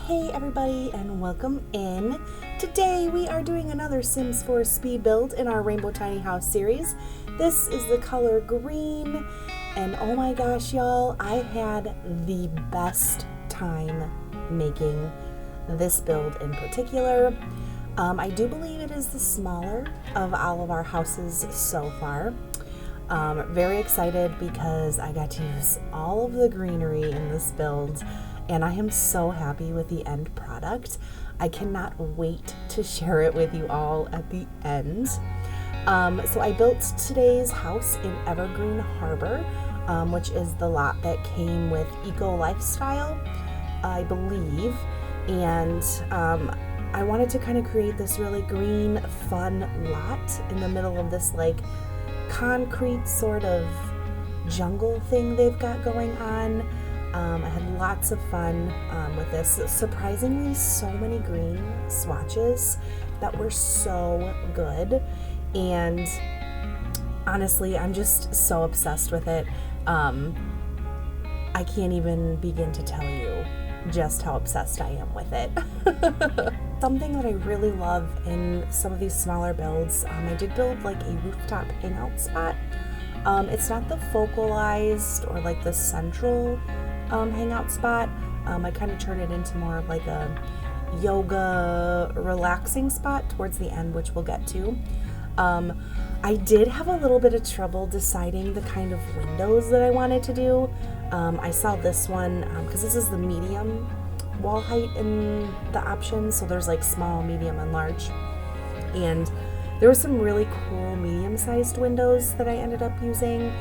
Hey everybody and welcome in. Today we are doing another Sims 4 speed build in our Rainbow Tiny House series. This is the color green and oh my gosh y'all, I had the best time making this build in particular. I do believe it is the smaller of all of our houses so far. Very excited because I got to use all of the greenery in this build and I am so happy with the end product. I cannot wait to share it with you all at the end. So I built today's house in Evergreen Harbor, which is the lot that came with Eco Lifestyle, I believe. And I wanted to kind of create this really green, fun lot in the middle of this like concrete sort of jungle thing they've got going on. I had lots of fun with this. Surprisingly, so many green swatches that were so good. And honestly, I'm just so obsessed with it. I can't even begin to tell you just how obsessed I am with it. Something that I really love in some of these smaller builds, I did build like a rooftop hangout spot. It's not the focalized or like the central hangout spot. I kind of turned it into more of like a yoga relaxing spot towards the end, which we'll get to. I did have a little bit of trouble deciding the kind of windows that I wanted to do. I saw this one because this is the medium wall height in the options, so there's like small, medium, and large. And there were some really cool medium-sized windows that I ended up using.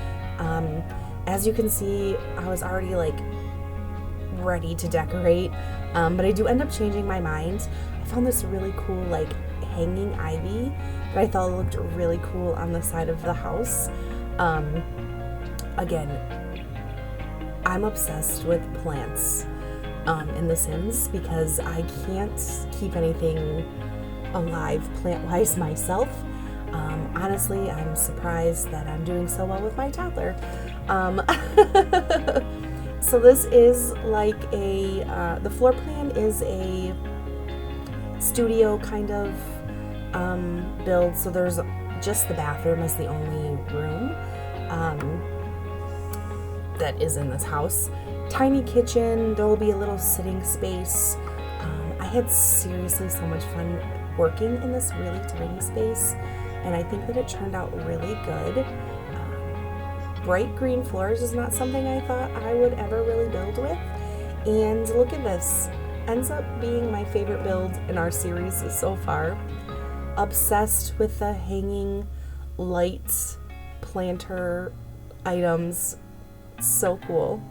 As you can see, I was already like ready to decorate, but I do end up changing my mind. I found this really cool like hanging ivy that I thought looked really cool on the side of the house. Again, I'm obsessed with plants in The Sims because I can't keep anything alive plant-wise myself. Honestly, I'm surprised that I'm doing so well with my toddler. So this is like the floor plan is a studio kind of build. So there's just the bathroom as the only room that is in this house. Tiny kitchen, there will be a little sitting space. I had seriously so much fun working in this really tiny space, and I think that it turned out really good. Bright green floors is not something I thought I would ever really build with, and look at this. Ends up being my favorite build in our series so far. Obsessed with the hanging lights, planter items, so cool.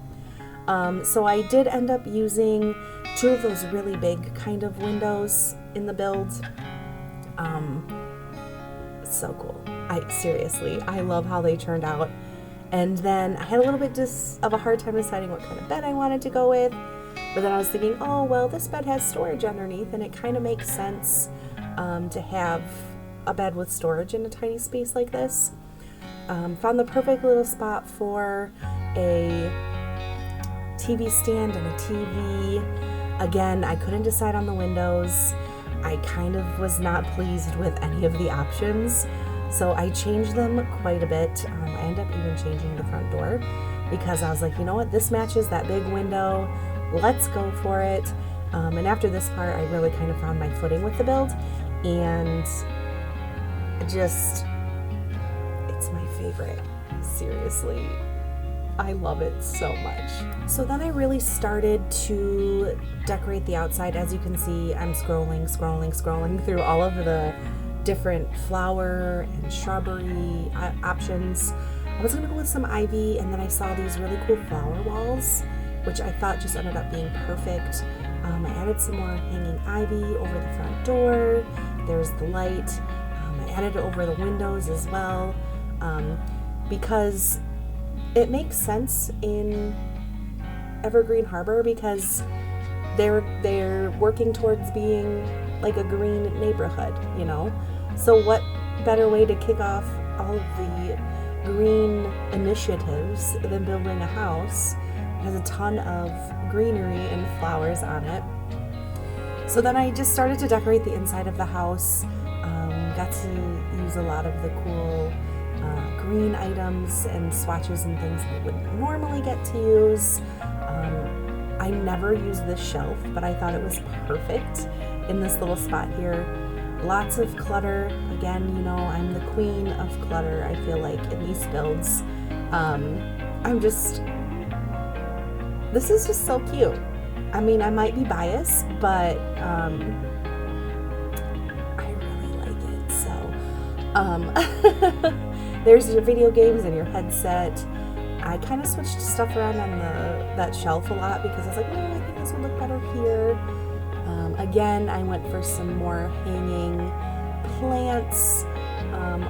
So I did end up using two of those really big kind of windows in the build. So cool. I love how they turned out. And then I had a little bit of a hard time deciding what kind of bed I wanted to go with. But then I was thinking, oh, well, this bed has storage underneath, and it kind of makes sense to have a bed with storage in a tiny space like this. Found the perfect little spot for a TV stand and a TV. Again, I couldn't decide on the windows. I kind of was not pleased with any of the options. So I changed them quite a bit. I ended up even changing the front door because I was like, you know what, this matches that big window. Let's go for it. And after this part, I really kind of found my footing with the build. And just, it's my favorite. Seriously. I love it so much. So then I really started to decorate the outside. As you can see, I'm scrolling through all of the different flower and shrubbery options. I was gonna go with some ivy, and then I saw these really cool flower walls, which I thought just ended up being perfect. I added some more hanging ivy over the front door. There's the light. I added it over the windows as well, because it makes sense in Evergreen Harbor because they're working towards being like a green neighborhood, you know? So what better way to kick off all of the green initiatives than building a house that has a ton of greenery and flowers on it. So then I just started to decorate the inside of the house. Got to use a lot of the cool green items and swatches and things that I wouldn't normally get to use. I never used this shelf, but I thought it was perfect in this little spot here. Lots of clutter. Again, you know, I'm the queen of clutter, I feel like, in these builds. This is just so cute. I mean, I might be biased, but I really like it. So, there's your video games and your headset. I kind of switched stuff around on that shelf a lot because I was like, oh, I think this would look better here. Again, I went for some more hanging plants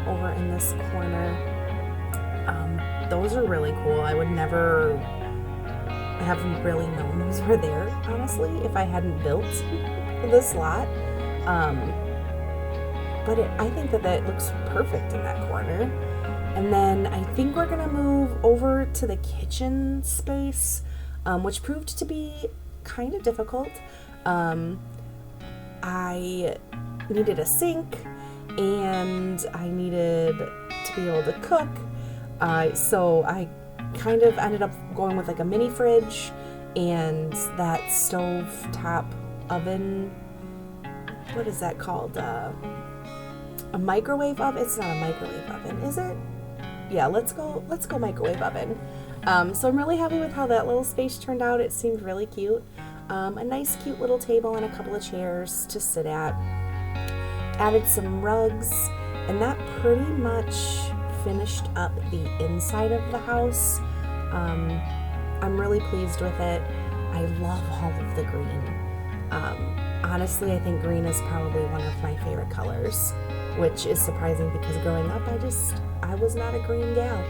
over in this corner. Those are really cool. I would never have really known those were there, honestly, if I hadn't built this lot. But I think that looks perfect in that corner. And then I think we're gonna move over to the kitchen space, which proved to be kind of difficult. I needed a sink and I needed to be able to cook. So I kind of ended up going with like a mini fridge and that stove top oven. What is that called? A microwave oven? It's not a microwave oven, is it? Yeah, let's go microwave oven. So I'm really happy with how that little space turned out. It seemed really cute. A nice cute little table and a couple of chairs to sit at. Added some rugs, and that pretty much finished up the inside of the house. I'm really pleased with it. I love all of the green. Honestly, I think green is probably one of my favorite colors, which is surprising because growing up I was not a green gal.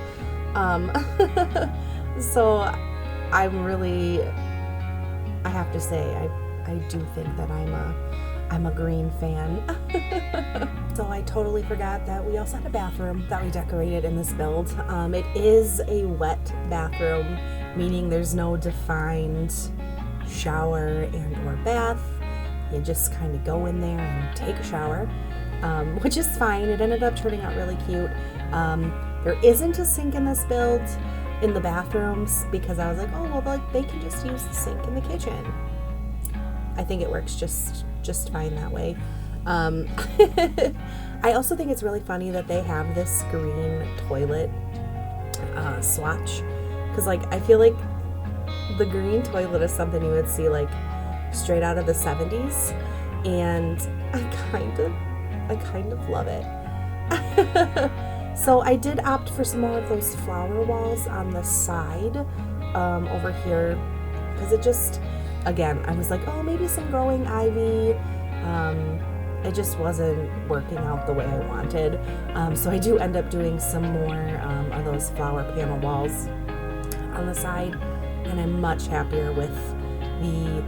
So I have to say I do think that I'm a green fan. So I totally forgot that we also had a bathroom that we decorated in this build. It is a wet bathroom, meaning there's no defined shower and or bath. You just kind of go in there and take a shower, which is fine. It ended up turning out really cute. There isn't a sink in this build in the bathrooms because I was like, oh, well, like they can just use the sink in the kitchen. I think it works just fine that way. I also think it's really funny that they have this green toilet swatch, because like I feel like the green toilet is something you would see like straight out of the 70s, and I kind of love it. So I did opt for some more of those flower walls on the side over here, because it just, again, I was like, oh, maybe some growing ivy. It just wasn't working out the way I wanted. So I do end up doing some more of those flower panel walls on the side, and I'm much happier with the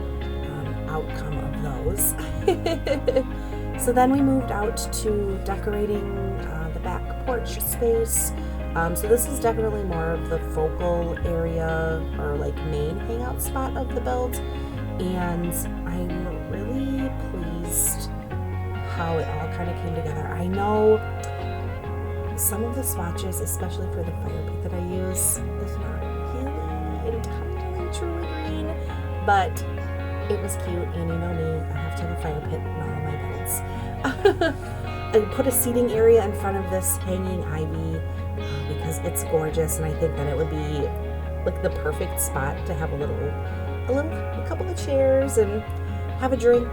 outcome of those. So then we moved out to decorating the back porch space. So this is definitely more of the focal area or like main hangout spot of the build, and I'm really pleased how it all kind of came together. I know some of the swatches, especially for the fire pit that I use, is not really entirely truly green, but it was cute, and you know me, I have to have a fire pit in all of my builds. I put a seating area in front of this hanging ivy because it's gorgeous, and I think that it would be like the perfect spot to have a couple of chairs and have a drink.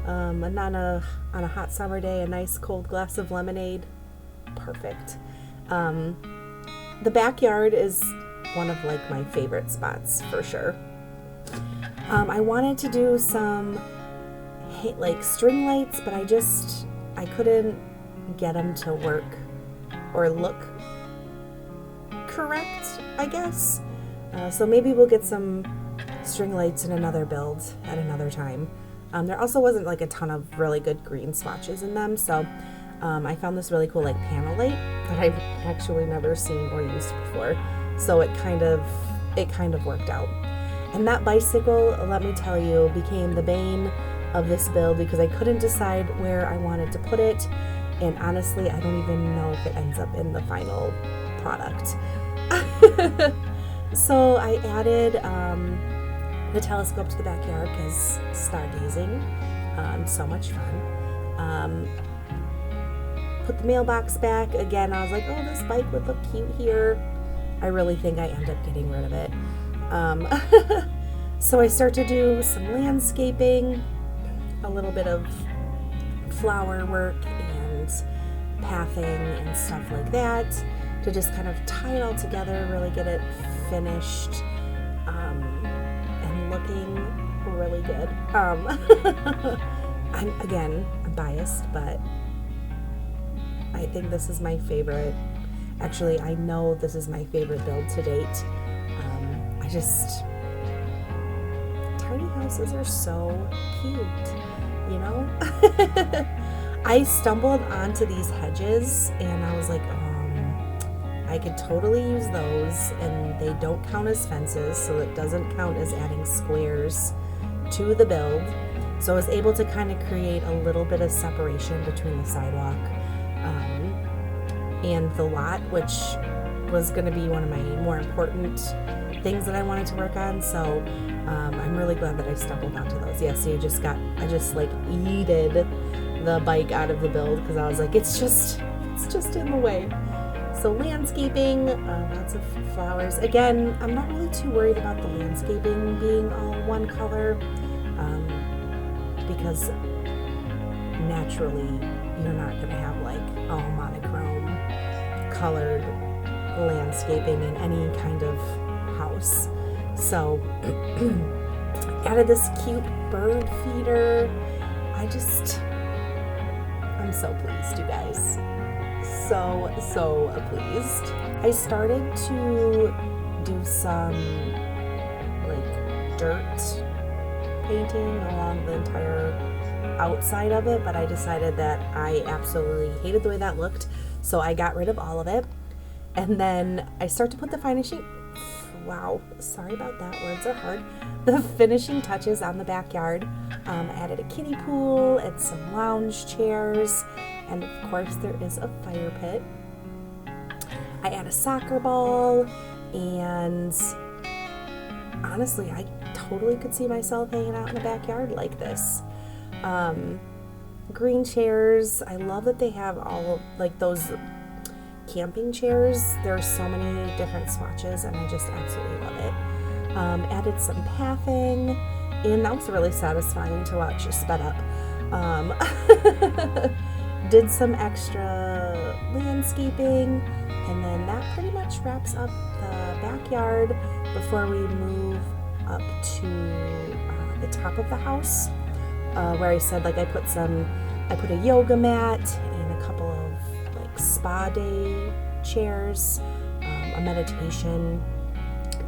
And on a hot summer day, a nice cold glass of lemonade. Perfect. The backyard is one of like my favorite spots for sure. I wanted to do some like string lights, but I couldn't get them to work or look correct, I guess. So maybe we'll get some string lights in another build at another time. There also wasn't like a ton of really good green swatches in them, so I found this really cool like panel light that I've actually never seen or used before. So it kind of worked out. And that bicycle, let me tell you, became the bane of this build because I couldn't decide where I wanted to put it, and honestly I don't even know if it ends up in the final product. So I added the telescope to the backyard because stargazing, so much fun. Put the mailbox back. Again, I was like, oh, this bike would look cute here. I really think I end up getting rid of it. So I start to do some landscaping, a little bit of flower work and pathing and stuff like that to just kind of tie it all together, really get it finished and looking really good. I'm biased, but I think this is my favorite. Actually, I know this is my favorite build to date. Tiny houses are so cute, you know? I stumbled onto these hedges and I was like, I could totally use those, and they don't count as fences, so it doesn't count as adding squares to the build. So I was able to kind of create a little bit of separation between the sidewalk and the lot, which was going to be one of my more important things that I wanted to work on. So I'm really glad that I stumbled onto those. Yeah, so I just like yeeted the bike out of the build because I was like, it's just in the way. So landscaping, lots of flowers. Again, I'm not really too worried about the landscaping being all one color because naturally you're not going to have like all monochrome colored landscaping in any kind of house. So added this cute bird feeder. I'm so pleased, you guys. So pleased. I started to do some like dirt painting along the entire outside of it, but I decided that I absolutely hated the way that looked, so I got rid of all of it. And then I start to put the finishing, wow, sorry about that, words are hard, the finishing touches on the backyard. I added a kiddie pool and some lounge chairs, and of course there is a fire pit. I add a soccer ball, and honestly I totally could see myself hanging out in the backyard like this. Green chairs. I love that they have all of like those camping chairs. There's so many different swatches and I just absolutely love it. Added some pathing, and that was really satisfying to watch it sped up. Did some extra landscaping, and then that pretty much wraps up the backyard before we move up to the top of the house, where I said like I put a yoga mat and a couple of like spa day chairs, a meditation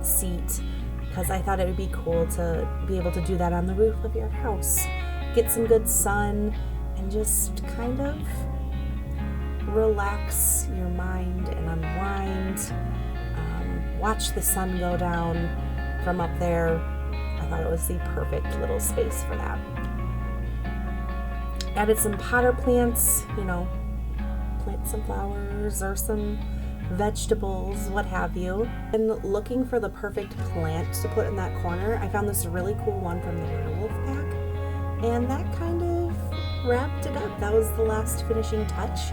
seat, because I thought it would be cool to be able to do that on the roof of your house, get some good sun, and just kind of relax your mind and unwind, watch the sun go down from up there. I thought it was the perfect little space for that. Added some potter plants, plant some flowers or some vegetables, what have you. And looking for the perfect plant to put in that corner, I found this really cool one from the Werewolf Pack, and that kind of wrapped it up. That was the last finishing touch.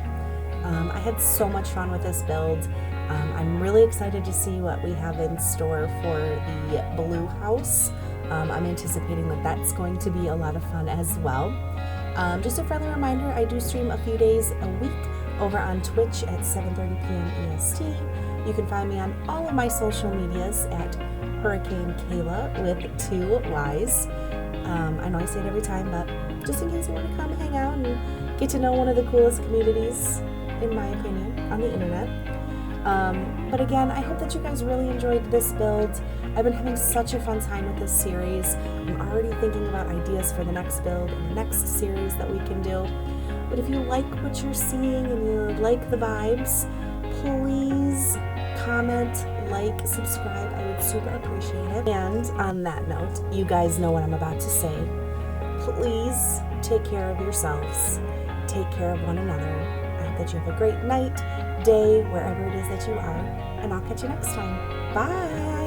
I had so much fun with this build. I'm really excited to see what we have in store for the blue house. I'm anticipating that that's going to be a lot of fun as well. Just a friendly reminder, I do stream a few days a week over on Twitch at 7:30 p.m. EST. You can find me on all of my social medias at Hurricane Kayla with 2 Y's. I know I say it every time, but just in case you want to come hang out and get to know one of the coolest communities, in my opinion, on the internet. But again, I hope that you guys really enjoyed this build. I've been having such a fun time with this series. I'm already thinking about ideas for the next build and the next series that we can do. But if you like what you're seeing and you like the vibes, please comment, like, subscribe. I would super appreciate it. And on that note, you guys know what I'm about to say. please take care of yourselves. Take care of one another. I hope that you have a great night, day, wherever it is that you are. And I'll catch you next time. Bye.